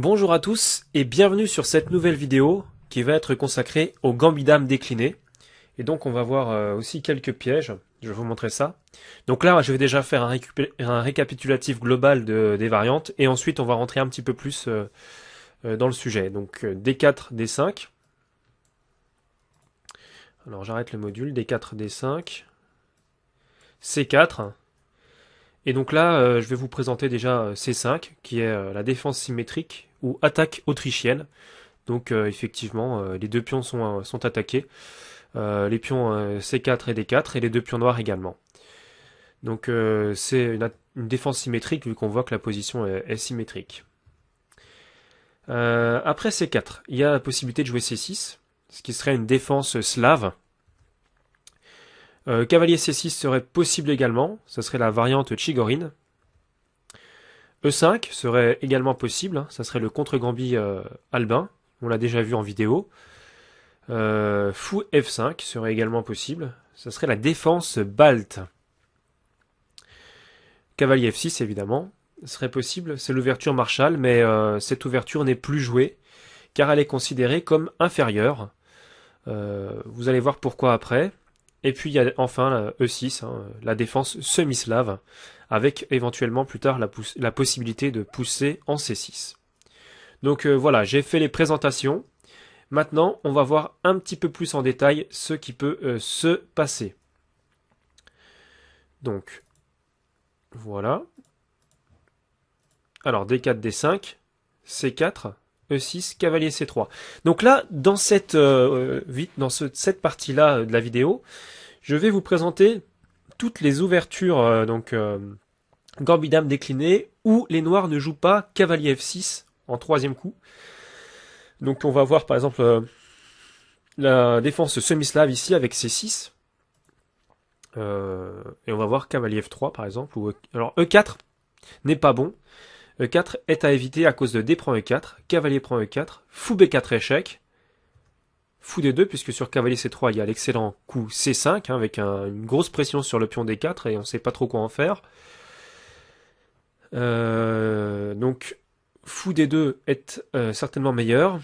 Bonjour à tous et bienvenue sur cette nouvelle vidéo qui va être consacrée au gambit dame décliné. Et donc on va voir aussi quelques pièges, je vais vous montrer ça. Donc là je vais déjà faire un récapitulatif global des variantes et ensuite on va rentrer un petit peu plus dans le sujet. Donc D4, D5. Alors j'arrête le module, D4, D5. C4. Et donc là, je vais vous présenter déjà C5, qui est la défense symétrique ou attaque autrichienne. Donc effectivement, les deux pions sont attaqués. Les pions C4 et D4 et les deux pions noirs également. Donc c'est une défense symétrique vu qu'on voit que la position est symétrique. Après C4, il y a la possibilité de jouer C6, ce qui serait une défense slave. Cavalier C6 serait possible également, ce serait la variante Chigorin. E5 serait également possible, hein, ça serait le contre-gambit albin, on l'a déjà vu en vidéo. Fou F5 serait également possible, ça serait la défense balte. Cavalier F6 évidemment, serait possible, c'est l'ouverture Marshall, mais cette ouverture n'est plus jouée, car elle est considérée comme inférieure. Vous allez voir pourquoi après. Et puis il y a enfin la E6, hein, la défense semi-slave, avec éventuellement plus tard la possibilité de pousser en C6. Donc voilà, j'ai fait les présentations. Maintenant, on va voir un petit peu plus en détail ce qui peut se passer. Donc, voilà. Alors, D4, D5, C4, E6, cavalier C3. Donc là, dans cette partie-là de la vidéo, je vais vous présenter toutes les ouvertures gambit dame décliné où les noirs ne jouent pas cavalier F6 en troisième coup. Donc on va voir par exemple la défense semi-slave ici avec C6. Et on va voir cavalier F3 par exemple. Alors E4 n'est pas bon. E4 est à éviter à cause de D prend E4, cavalier prend E4, fou B4 échec, fou D2 puisque sur cavalier C3 il y a l'excellent coup C5 hein, avec une grosse pression sur le pion D4 et on ne sait pas trop quoi en faire. Donc fou D2 est certainement meilleur.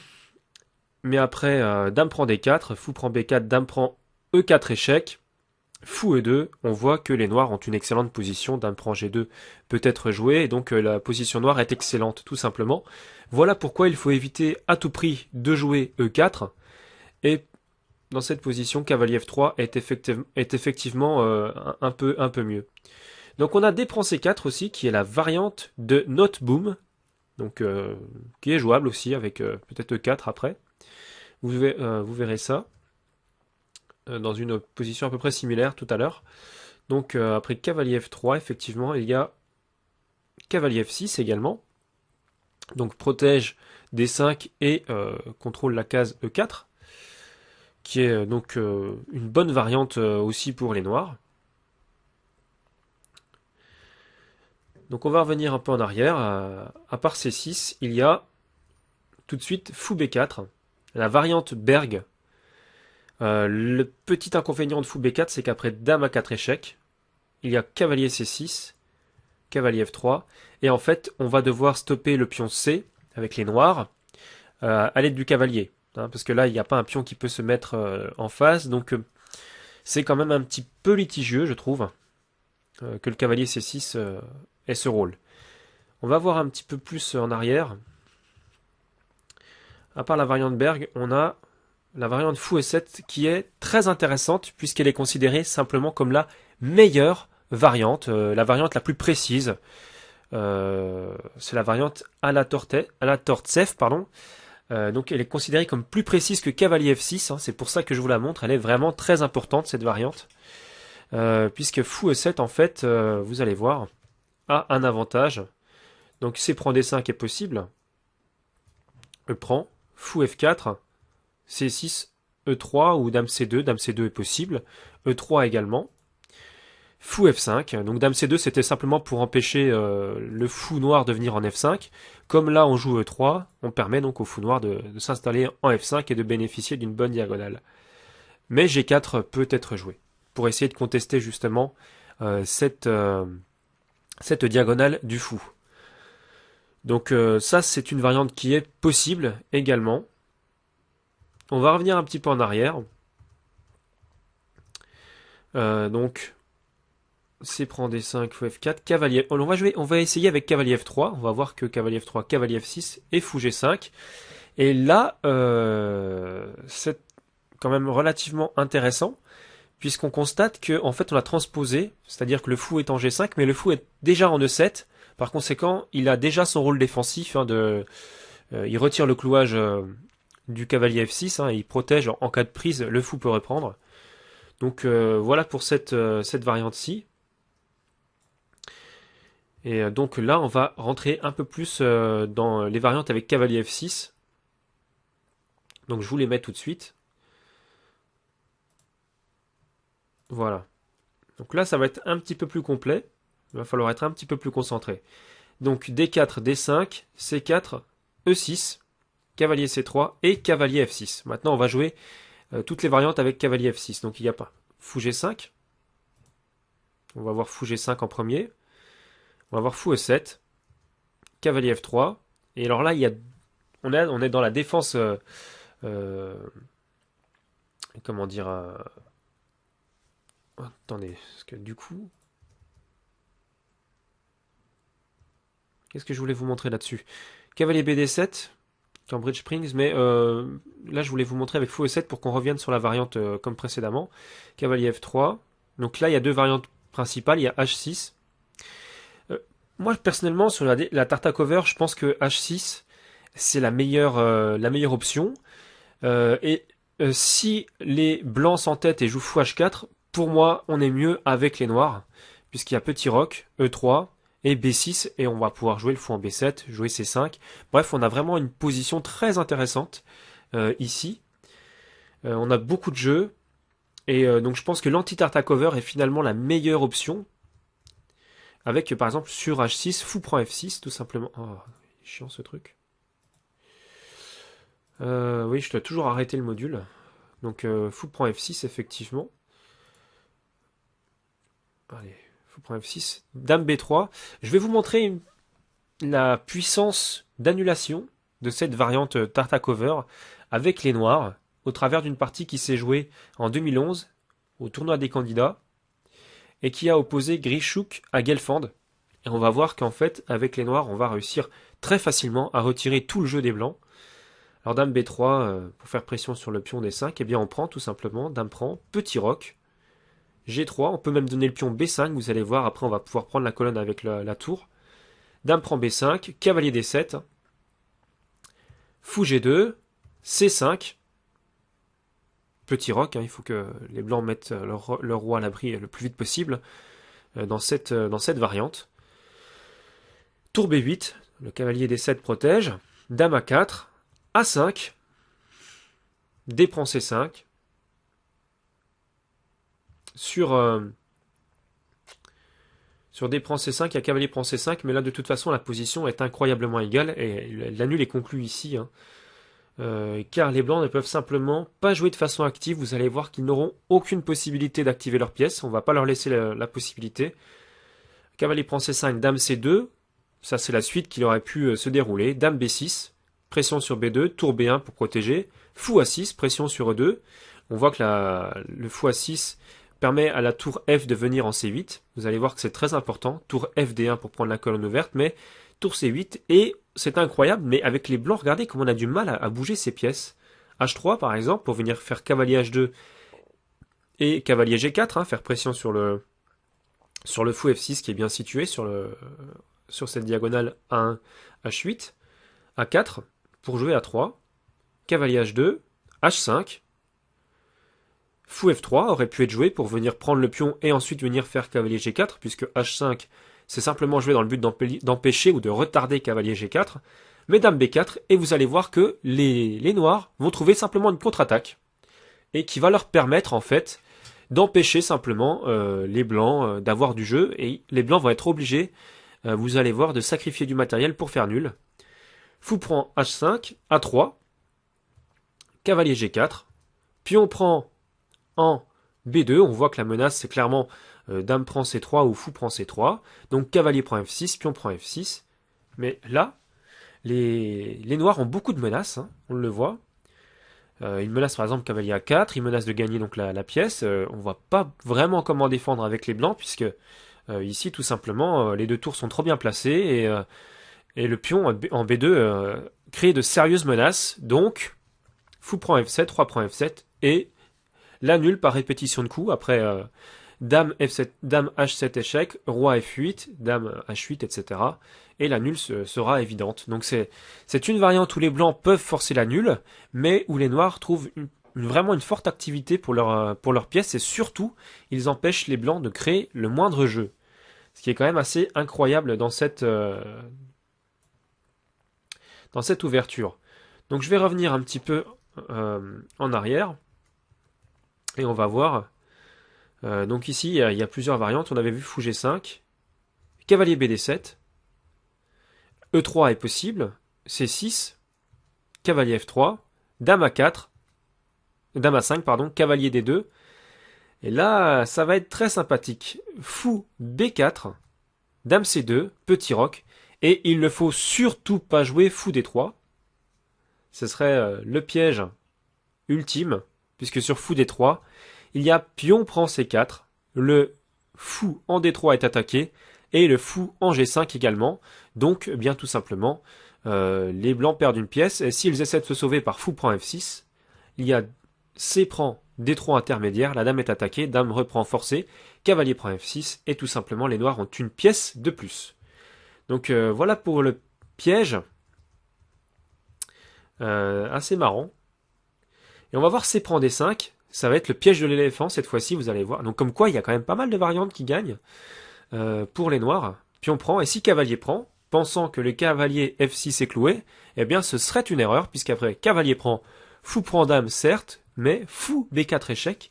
Mais après, dame prend D4, fou prend B4, dame prend E4 échec, fou E2, on voit que les noirs ont une excellente position, dame prend G2 peut être joué, et donc la position noire est excellente, tout simplement. Voilà pourquoi il faut éviter à tout prix de jouer E4, et dans cette position, cavalier F3 est effectivement un peu mieux. Donc on a D prend C4 aussi, qui est la variante de Not Boom, donc qui est jouable aussi avec peut-être E4 après. Vous verrez ça dans une position à peu près similaire tout à l'heure. Donc après cavalier F3, effectivement, il y a cavalier F6 également. Donc protège D5 et contrôle la case E4, qui est donc une bonne variante aussi pour les noirs. Donc on va revenir un peu en arrière. À part C6, il y a tout de suite fou B4. La variante Berg, le petit inconvénient de fou B4, c'est qu'après dame A4 échec, il y a cavalier C6, cavalier F3, et en fait, on va devoir stopper le pion C avec les noirs à l'aide du cavalier, hein, parce que là, il n'y a pas un pion qui peut se mettre en face, donc c'est quand même un petit peu litigieux, je trouve, que le cavalier C6 ait ce rôle. On va voir un petit peu plus en arrière. À part la variante Berg, on a la variante fou E7 qui est très intéressante puisqu'elle est considérée simplement comme la meilleure variante, la variante la plus précise. C'est la variante à la Tortsev, pardon. Donc elle est considérée comme plus précise que cavalier F6, hein, c'est pour ça que je vous la montre, elle est vraiment très importante cette variante. Puisque fou E7 en fait, vous allez voir, a un avantage. Donc C prend D5 est possible. E prend. Fou F4, C6, E3 ou Dame C2, Dame C2 est possible, E3 également. Fou F5, donc Dame C2 c'était simplement pour empêcher le fou noir de venir en F5. Comme là on joue E3, on permet donc au fou noir de s'installer en F5 et de bénéficier d'une bonne diagonale. Mais G4 peut être joué, pour essayer de contester justement cette diagonale du fou. Donc ça, c'est une variante qui est possible également. On va revenir un petit peu en arrière. Donc, C prend D5, fou F4, cavalier. On va essayer avec cavalier F3. On va voir que cavalier F3, cavalier F6 et fou G5. Et là, c'est quand même relativement intéressant, puisqu'on constate que en fait on a transposé, c'est-à-dire que le fou est en G5, mais le fou est déjà en E7. Par conséquent, il a déjà son rôle défensif, hein, il retire le clouage du cavalier F6, hein, et il protège en cas de prise, le fou peut reprendre. Donc voilà pour cette variante-ci. Et donc là, on va rentrer un peu plus dans les variantes avec cavalier F6. Donc je vous les mets tout de suite. Voilà. Donc là, ça va être un petit peu plus complet. Il va falloir être un petit peu plus concentré. Donc D4, D5, C4, E6, cavalier C3 et cavalier F6. Maintenant, on va jouer toutes les variantes avec cavalier F6. Donc il n'y a pas fou G5. On va voir fou G5 en premier. On va voir fou E7, cavalier F3. Et alors là, on est dans la défense. Comment dire attendez, parce que du coup, qu'est-ce que je voulais vous montrer là-dessus? Cavalier BD7, Cambridge Springs, mais là je voulais vous montrer avec fou E7 pour qu'on revienne sur la variante comme précédemment. Cavalier F3. Donc là, il y a deux variantes principales. Il y a H6. Moi, personnellement, sur la Tartakover, je pense que H6, c'est la meilleure option. Si les blancs s'entêtent et jouent fou H4, pour moi, on est mieux avec les noirs, puisqu'il y a petit roc, E3 et B6, et on va pouvoir jouer le fou en B7, jouer C5. Bref, on a vraiment une position très intéressante ici. On a beaucoup de jeux, et donc je pense que l'anti-Tartakover est finalement la meilleure option, avec par exemple sur H6, fou prend F6, tout simplement. Oh, chiant ce truc. Oui, je dois toujours arrêter le module. Donc fou prend F6, effectivement. Allez, fou prend F6. Dame B3. Je vais vous montrer la puissance d'annulation de cette variante Tartakover avec les noirs au travers d'une partie qui s'est jouée en 2011 au tournoi des candidats et qui a opposé Grischuk à Gelfand. Et on va voir qu'en fait, avec les noirs, on va réussir très facilement à retirer tout le jeu des blancs. Alors dame B3, pour faire pression sur le pion D5, eh bien on prend tout simplement, dame prend, petit roc, G3, on peut même donner le pion B5, vous allez voir, après on va pouvoir prendre la colonne avec la tour. Dame prend B5, cavalier D7, fou G2, C5, petit roc, hein, il faut que les blancs mettent leur roi à l'abri le plus vite possible dans cette variante. Tour B8, le cavalier D7 protège, dame A4, A5, D prend C5, sur D prend C5, il y a cavalier prend C5, mais là de toute façon la position est incroyablement égale, et la nulle est conclue ici, hein. Car les blancs ne peuvent simplement pas jouer de façon active, vous allez voir qu'ils n'auront aucune possibilité d'activer leur pièce, on ne va pas leur laisser la possibilité. Cavalier prend C5, dame C2, ça c'est la suite qui aurait pu se dérouler, dame B6, pression sur B2, tour B1 pour protéger, fou A6, pression sur E2, on voit que le fou A6 permet à la tour F de venir en C8, vous allez voir que c'est très important, tour FD1 pour prendre la colonne ouverte, mais tour C8, et c'est incroyable, mais avec les blancs, regardez comme on a du mal à bouger ces pièces. H3 par exemple, pour venir faire cavalier H2 et cavalier G4, hein, faire pression sur le fou F6 qui est bien situé sur cette diagonale A1, H8, A4, pour jouer A3, cavalier H2, H5, fou F3 aurait pu être joué pour venir prendre le pion et ensuite venir faire cavalier G4, puisque H5 c'est simplement joué dans le but d'empêcher ou de retarder cavalier G4, mais dame B4, et vous allez voir que les noirs vont trouver simplement une contre-attaque, et qui va leur permettre en fait d'empêcher simplement les blancs d'avoir du jeu, et les blancs vont être obligés, vous allez voir, de sacrifier du matériel pour faire nul. Fou prend H5, A3, cavalier G4, pion prend en B2, on voit que la menace c'est clairement dame prend C3 ou fou prend C3, donc cavalier prend F6, pion prend F6, mais là, les noirs ont beaucoup de menaces, hein, on le voit. Ils menacent par exemple cavalier A4, ils menacent de gagner donc la pièce. On voit pas vraiment comment défendre avec les blancs, puisque ici tout simplement les deux tours sont trop bien placés et le pion en B2 crée de sérieuses menaces. Donc, fou prend F7, roi prend F7 et l'annule par répétition de coups après dame F7, dame H7 échec, roi F8, dame H8, etc. Et la nulle sera évidente. Donc c'est une variante où les blancs peuvent forcer la nulle, mais où les noirs trouvent vraiment une forte activité pour leur pièce, et surtout, ils empêchent les blancs de créer le moindre jeu. Ce qui est quand même assez incroyable dans cette ouverture. Donc je vais revenir un petit peu en arrière, et on va voir. Donc ici, il y a plusieurs variantes. On avait vu fou G5, cavalier BD7, E3 est possible, C6, cavalier F3, dame A4, dame A5, pardon, cavalier D2. Et là, ça va être très sympathique. Fou B4, dame C2, petit roc. Et il ne faut surtout pas jouer fou D3. Ce serait le piège ultime, puisque sur fou D3, il y a pion prend C4, le fou en D3 est attaqué, et le fou en G5 également. Donc, bien tout simplement, les blancs perdent une pièce, et s'ils essaient de se sauver par fou prend F6, il y a C prend D3 intermédiaire, la dame est attaquée, dame reprend forcé, cavalier prend F6, et tout simplement les noirs ont une pièce de plus. Donc voilà pour le piège, assez marrant. Et on va voir C prend D5, ça va être le piège de l'éléphant cette fois-ci, vous allez voir. Donc comme quoi, il y a quand même pas mal de variantes qui gagnent pour les noirs. Pion prend, et si cavalier prend, pensant que le cavalier F6 est cloué, eh bien ce serait une erreur, puisqu'après cavalier prend, fou prend dame certes, mais fou B4 échec.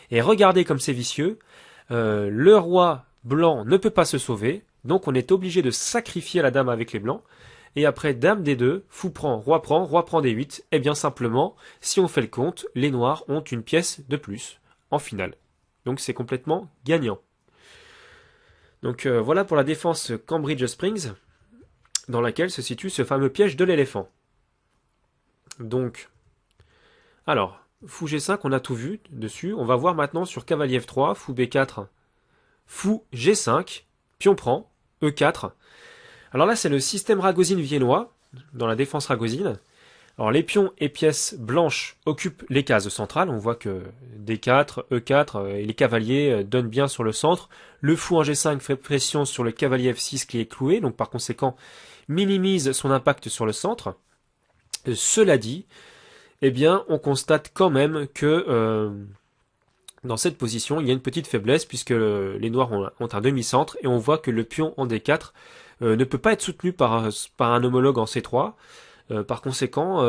Et regardez comme c'est vicieux, le roi blanc ne peut pas se sauver, donc on est obligé de sacrifier la dame avec les blancs. Et après dame D2, fou prend roi prend D8, et bien simplement, si on fait le compte, les noirs ont une pièce de plus en finale. Donc c'est complètement gagnant. Donc voilà pour la défense Cambridge Springs, dans laquelle se situe ce fameux piège de l'éléphant. Donc, alors, fou G5, on a tout vu dessus. On va voir maintenant sur cavalier F3, fou B4, fou G5, pion prend, E4. Alors là, c'est le système Ragozine viennois, dans la défense Ragozine. Alors les pions et pièces blanches occupent les cases centrales. On voit que D4, E4 et les cavaliers donnent bien sur le centre. Le fou en G5 fait pression sur le cavalier F6 qui est cloué, donc par conséquent minimise son impact sur le centre. Cela dit, eh bien, on constate quand même que dans cette position, il y a une petite faiblesse puisque les noirs ont un demi-centre et on voit que le pion en D4 ne peut pas être soutenu par un homologue en C3. Par conséquent,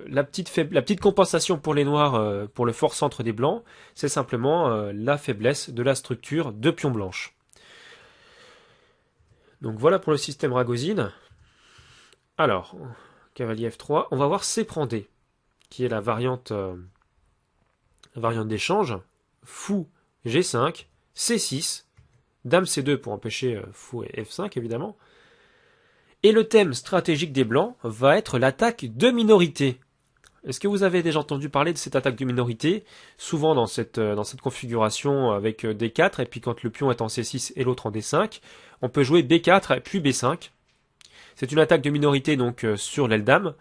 la petite compensation pour les noirs, pour le fort centre des blancs, c'est simplement la faiblesse de la structure de pion blanche. Donc voilà pour le système Ragozine. Alors, cavalier F3, on va voir C prend D, qui est la variante d'échange. Fou G5, C6, dame C2 pour empêcher fou et F5 évidemment. Et le thème stratégique des blancs va être l'attaque de minorité. Est-ce que vous avez déjà entendu parler de cette attaque de minorité? Souvent dans cette configuration avec D4, et puis quand le pion est en C6 et l'autre en D5, on peut jouer B4 puis B5. C'est une attaque de minorité donc sur l'aile dame,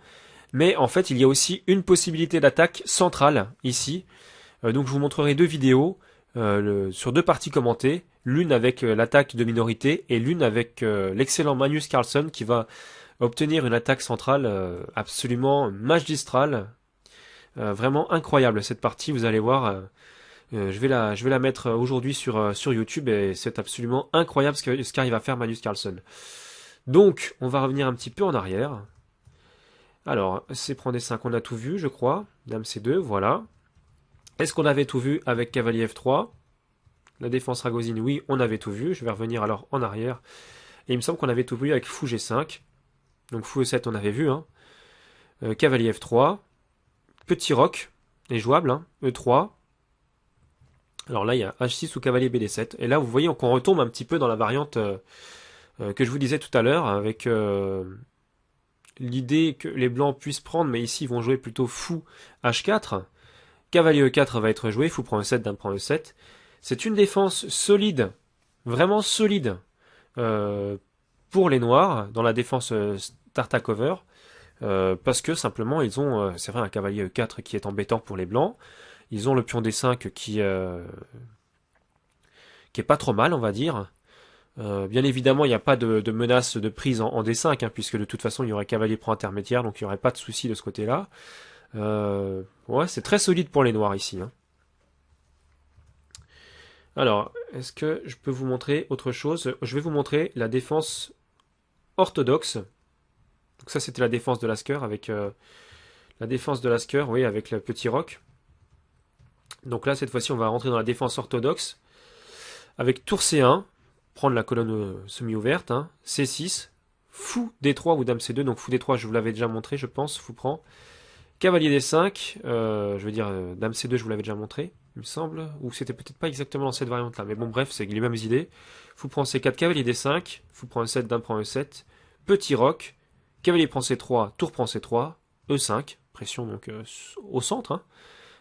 mais en fait il y a aussi une possibilité d'attaque centrale ici. Donc je vous montrerai deux vidéos sur deux parties commentées, l'une avec l'attaque de minorité et l'une avec l'excellent Magnus Carlsen qui va obtenir une attaque centrale absolument magistrale, vraiment incroyable cette partie. Vous allez voir, je vais la mettre aujourd'hui sur YouTube et c'est absolument incroyable ce qu'arrive à faire Magnus Carlsen. Donc on va revenir un petit peu en arrière. Alors C prend D5, on a tout vu je crois, dame C2, voilà. Est-ce qu'on avait tout vu avec cavalier F3? La défense Ragozine, oui, on avait tout vu. Je vais revenir alors en arrière. Et il me semble qu'on avait tout vu avec fou G5. Donc fou E7, on avait vu. Hein. Cavalier F3. Petit roc, est jouable. Hein. E3. Alors là, il y a H6 ou cavalier BD7. Et là, vous voyez qu'on retombe un petit peu dans la variante que je vous disais tout à l'heure avec l'idée que les blancs puissent prendre, mais ici ils vont jouer plutôt fou H4. Cavalier E4 va être joué, fou prend E7, dame prend E7. C'est une défense solide, vraiment solide, pour les noirs, dans la défense Tartakover, parce que simplement ils ont, c'est vrai, un cavalier E4 qui est embêtant pour les blancs. Ils ont le pion D5 qui est pas trop mal, on va dire. Bien évidemment, il n'y a pas de menace de prise en D5, hein, puisque de toute façon, il y aurait cavalier prend intermédiaire, donc il n'y aurait pas de souci de ce côté-là. Ouais, c'est très solide pour les noirs ici, hein. Alors, est-ce que je peux vous montrer autre chose? Je vais vous montrer la défense orthodoxe. Donc ça, c'était la défense de Lasker, avec la défense de Lasker, oui, avec le petit roc. Donc là, cette fois-ci, on va rentrer dans la défense orthodoxe, avec tour C1, prendre la colonne semi-ouverte, hein, C6, fou D3 ou dame C2, donc fou D3 je vous l'avais déjà montré je pense, fou prend, cavalier D5, je veux dire dame C2 je vous l'avais déjà montré, il me semble, ou c'était peut-être pas exactement dans cette variante là, mais bon bref c'est les mêmes idées, fou prend C4, cavalier D5, fou prend E7, dame prend E7, petit roc, cavalier prend C3, tour prend C3, E5, pression donc au centre, hein,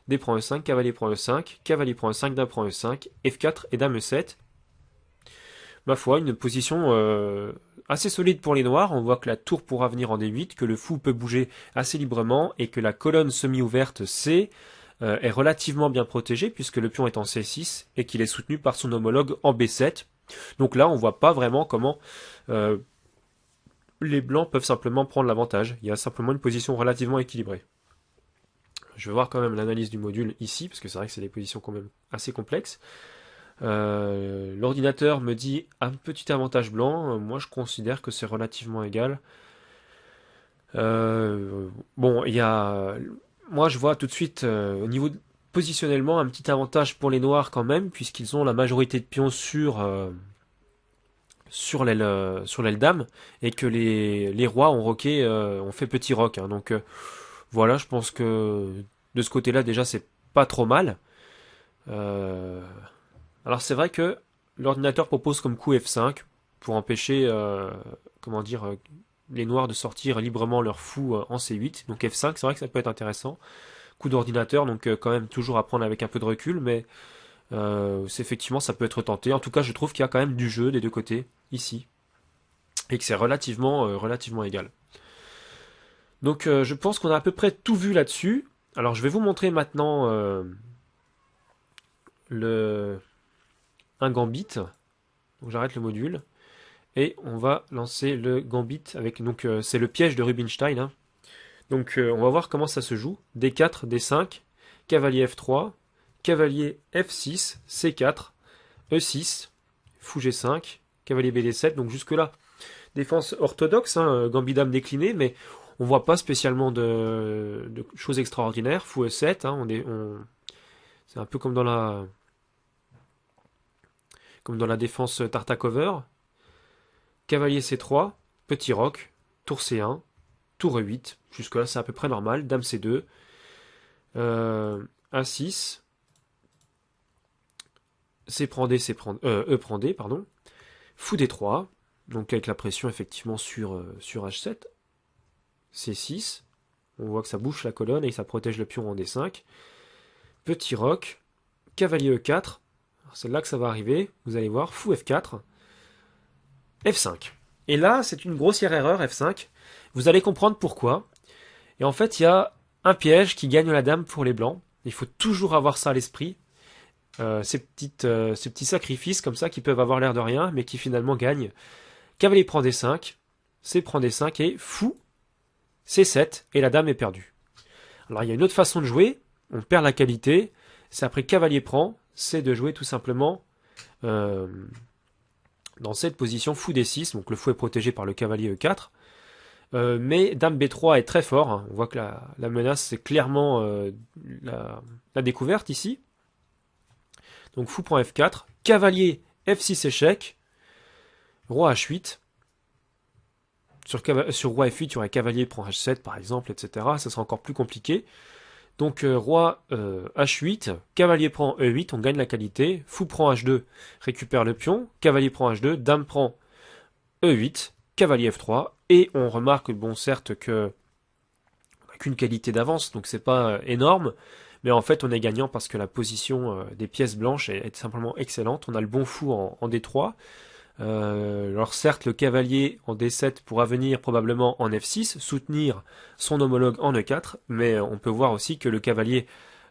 D prend E5, cavalier prend E5, cavalier prend E5, dame prend E5, F4 et dame E7. Ma foi, une position assez solide pour les noirs. On voit que la tour pourra venir en D8, que le fou peut bouger assez librement et que la colonne semi-ouverte C est relativement bien protégée puisque le pion est en C6 et qu'il est soutenu par son homologue en B7. Donc là, on voit pas vraiment comment les blancs peuvent simplement prendre l'avantage. Il y a simplement une position relativement équilibrée. Je vais voir quand même l'analyse du module ici, parce que c'est vrai que c'est des positions quand même assez complexes. L'ordinateur me dit un petit avantage blanc. Moi, je considère que c'est relativement égal. Bon, il y a, moi, je vois tout de suite au niveau positionnellement un petit avantage pour les noirs quand même, puisqu'ils ont la majorité de pions sur l'aile dame et que les rois ont roqué, ont fait petit roc. Hein. Donc voilà, je pense que de ce côté-là déjà c'est pas trop mal. Alors c'est vrai que l'ordinateur propose comme coup F5 pour empêcher, comment dire, les noirs de sortir librement leur fou en C8. Donc F5, c'est vrai que ça peut être intéressant. Coup d'ordinateur, donc quand même toujours à prendre avec un peu de recul, mais effectivement ça peut être tenté. En tout cas, je trouve qu'il y a quand même du jeu des deux côtés ici et que c'est relativement égal. Donc je pense qu'on a à peu près tout vu là-dessus. Alors je vais vous montrer maintenant un gambit. Donc j'arrête le module et on va lancer le gambit avec donc c'est le piège de Rubinstein. Hein. Donc on va voir comment ça se joue. D4, D5, cavalier F3, cavalier F6, C4, E6, fou G5, cavalier BD7. Donc jusque là défense orthodoxe, hein, gambit dame décliné, mais on voit pas spécialement de choses extraordinaires. Fou E7, hein, c'est un peu comme dans la défense Tartakover. Cavalier C3, petit roc, tour C1, tour E8. Jusque là c'est à peu près normal. Dame C2, A6, C prend D, E prend D, pardon. Fou D3, donc avec la pression effectivement sur H7. C6, on voit que ça bouche la colonne et ça protège le pion en D5. Petit roc, cavalier E4, c'est là que ça va arriver, vous allez voir, fou F4, F5. Et là, c'est une grossière erreur, F5. Vous allez comprendre pourquoi. Et en fait, il y a un piège qui gagne la dame pour les blancs. Il faut toujours avoir ça à l'esprit. Ces petits sacrifices comme ça qui peuvent avoir l'air de rien, mais qui finalement gagnent. Cavalier prend D5, C prend D5 et fou C7 et la dame est perdue. Alors il y a une autre façon de jouer, on perd la qualité, c'est après cavalier prend, c'est de jouer tout simplement dans cette position fou D6, donc le fou est protégé par le cavalier E4, mais dame B3 est très fort, hein. On voit que la menace c'est clairement la découverte ici. Donc fou prend F4, cavalier F6 échec, roi H8, sur roi F8, il y aurait cavalier prend H7 par exemple, etc. Ça sera encore plus compliqué. Donc roi H8, cavalier prend E8, on gagne la qualité. Fou prend H2, récupère le pion. Cavalier prend H2, dame prend E8, cavalier F3, et on remarque, bon certes que qu'une qualité d'avance, donc c'est pas énorme, mais en fait on est gagnant parce que la position des pièces blanches est simplement excellente. On a le bon fou en D3. Alors certes le cavalier en D7 pourra venir probablement en F6, soutenir son homologue en E4, mais on peut voir aussi que le cavalier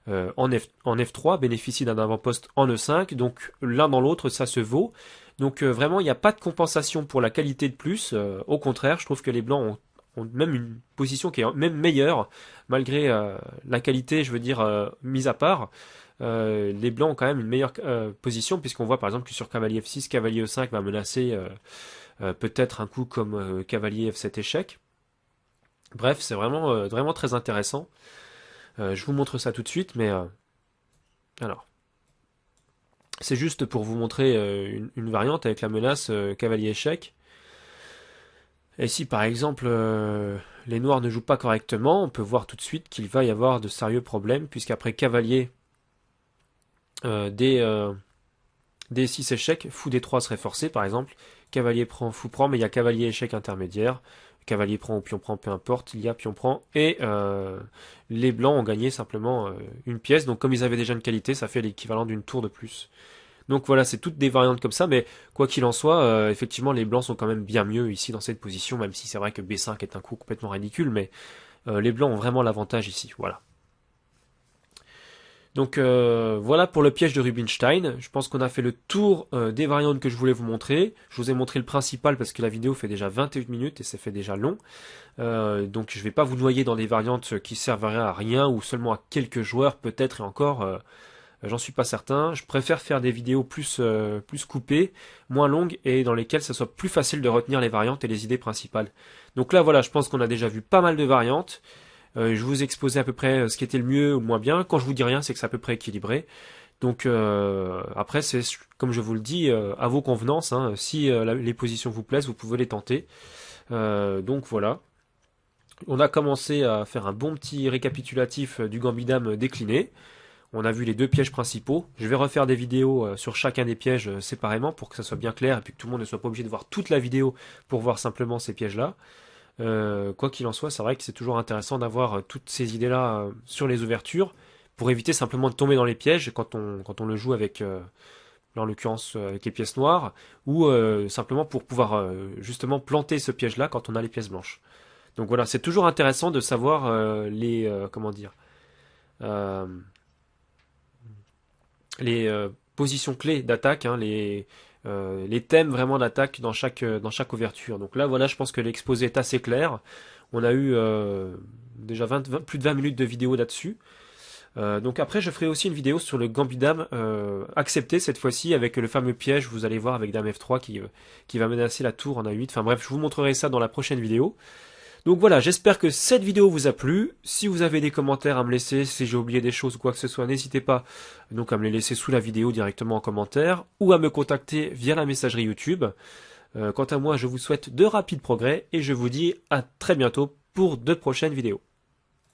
en F3 bénéficie d'un avant-poste en E5, donc l'un dans l'autre ça se vaut. Donc vraiment il n'y a pas de compensation pour la qualité de plus, au contraire je trouve que les blancs ont même une position qui est même meilleure, malgré la qualité, je veux dire, mise à part. Les blancs ont quand même une meilleure position, puisqu'on voit par exemple que sur cavalier F6, cavalier E5 va menacer peut-être un coup comme cavalier F7 échec. Bref, c'est vraiment très intéressant. Je vous montre ça tout de suite, mais alors, c'est juste pour vous montrer une variante avec la menace cavalier échec. Et si par exemple les noirs ne jouent pas correctement, on peut voir tout de suite qu'il va y avoir de sérieux problèmes, puisqu'après cavalier D6 échec, fou D3 serait forcé par exemple, cavalier prend, fou prend, mais il y a cavalier échec intermédiaire, cavalier prend ou pion prend, peu importe, il y a pion prend, et les blancs ont gagné simplement une pièce, donc comme ils avaient déjà une qualité, ça fait l'équivalent d'une tour de plus. Donc voilà, c'est toutes des variantes comme ça, mais quoi qu'il en soit, effectivement, les blancs sont quand même bien mieux ici dans cette position, même si c'est vrai que B5 est un coup complètement ridicule, mais les blancs ont vraiment l'avantage ici, voilà. Donc voilà pour le piège de Rubinstein. Je pense qu'on a fait le tour des variantes que je voulais vous montrer. Je vous ai montré le principal parce que la vidéo fait déjà 21 minutes et ça fait déjà long. Donc je ne vais pas vous noyer dans des variantes qui serviraient à rien ou seulement à quelques joueurs peut-être et encore... j'en suis pas certain. Je préfère faire des vidéos plus coupées, moins longues et dans lesquelles ça soit plus facile de retenir les variantes et les idées principales. Donc là voilà, je pense qu'on a déjà vu pas mal de variantes. Je vous ai exposé à peu près ce qui était le mieux ou le moins bien. Quand je vous dis rien, c'est que c'est à peu près équilibré. Donc après, c'est comme je vous le dis, à vos convenances. Hein. Si les positions vous plaisent, vous pouvez les tenter. Donc voilà. On a commencé à faire un bon petit récapitulatif du gambit dame décliné. On a vu les deux pièges principaux. Je vais refaire des vidéos sur chacun des pièges séparément pour que ça soit bien clair et puis que tout le monde ne soit pas obligé de voir toute la vidéo pour voir simplement ces pièges-là. Quoi qu'il en soit, c'est vrai que c'est toujours intéressant d'avoir toutes ces idées-là sur les ouvertures pour éviter simplement de tomber dans les pièges quand on le joue avec, en l'occurrence, avec les pièces noires ou simplement pour pouvoir justement planter ce piège-là quand on a les pièces blanches. Donc voilà, c'est toujours intéressant de savoir comment dire, euh, les positions clés d'attaque, hein, les thèmes vraiment d'attaque dans chaque ouverture. Donc là, voilà, je pense que l'exposé est assez clair. On a eu déjà plus de 20 minutes de vidéo là-dessus. Donc après, je ferai aussi une vidéo sur le gambit dame accepté cette fois-ci avec le fameux piège, vous allez voir, avec dame F3 qui va menacer la tour en A8. Enfin bref, je vous montrerai ça dans la prochaine vidéo. Donc voilà, j'espère que cette vidéo vous a plu. Si vous avez des commentaires à me laisser, si j'ai oublié des choses ou quoi que ce soit, n'hésitez pas donc à me les laisser sous la vidéo directement en commentaire ou à me contacter via la messagerie YouTube. Quant à moi, je vous souhaite de rapides progrès et je vous dis à très bientôt pour de prochaines vidéos.